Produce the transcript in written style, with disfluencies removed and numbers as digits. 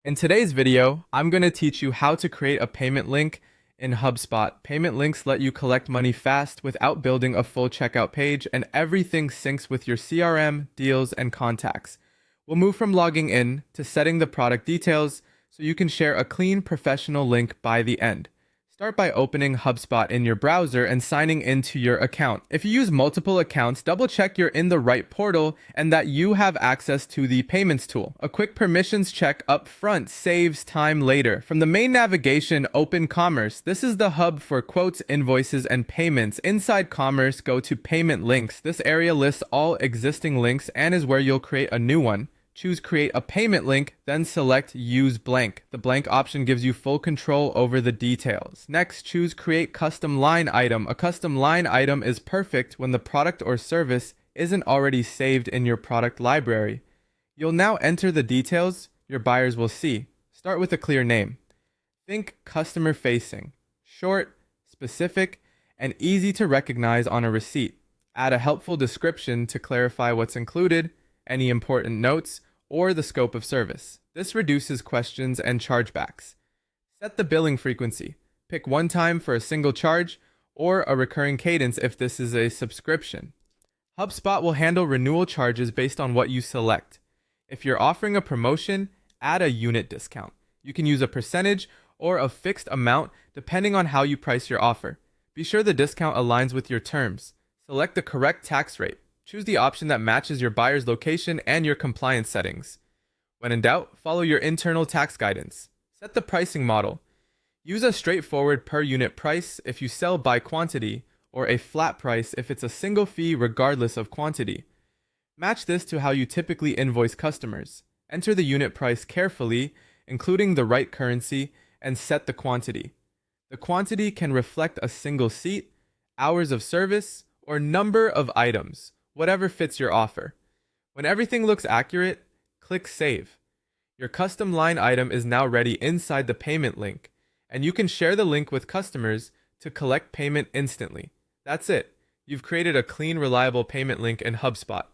In today's video, I'm going to teach you how to create a payment link in Hubspot. Payment links let you collect money fast without building a full checkout page, and everything syncs with your CRM, deals, and contacts. We'll move from logging in to setting the product details so you can share a clean, professional link by the end. Start by opening HubSpot in your browser and signing into your account. If you use multiple accounts, double check you're in the right portal and that you have access to the payments tool. A quick permissions check up front saves time later. From the main navigation, open Commerce. This is the hub for quotes, invoices, and payments. Inside Commerce, go to Payment Links. This area lists all existing links and is where you'll create a new one. Choose Create a Payment Link, then select Use Blank. The blank option gives you full control over the details. Next, choose Create Custom Line Item. A custom line item is perfect when the product or service isn't already saved in your product library. You'll now enter the details your buyers will see. Start with a clear name. Think customer facing, short, specific, and easy to recognize on a receipt. Add a helpful description to clarify what's included, any important notes, or the scope of service. This reduces questions and chargebacks. Set the billing frequency. Pick one time for a single charge or a recurring cadence if this is a subscription. HubSpot will handle renewal charges based on what you select. If you're offering a promotion, add a unit discount. You can use a percentage or a fixed amount depending on how you price your offer. Be sure the discount aligns with your terms. Select the correct tax rate. Choose the option that matches your buyer's location and your compliance settings. When in doubt, follow your internal tax guidance. Set the pricing model. Use a straightforward per unit price if you sell by quantity, or a flat price if it's a single fee regardless of quantity. Match this to how you typically invoice customers. Enter the unit price carefully, including the right currency, and set the quantity. The quantity can reflect a single seat, hours of service, or number of items, whatever fits your offer. When everything looks accurate, click Save. Your custom line item is now ready inside the payment link, and you can share the link with customers to collect payment instantly. That's it. You've created a clean, reliable payment link in HubSpot.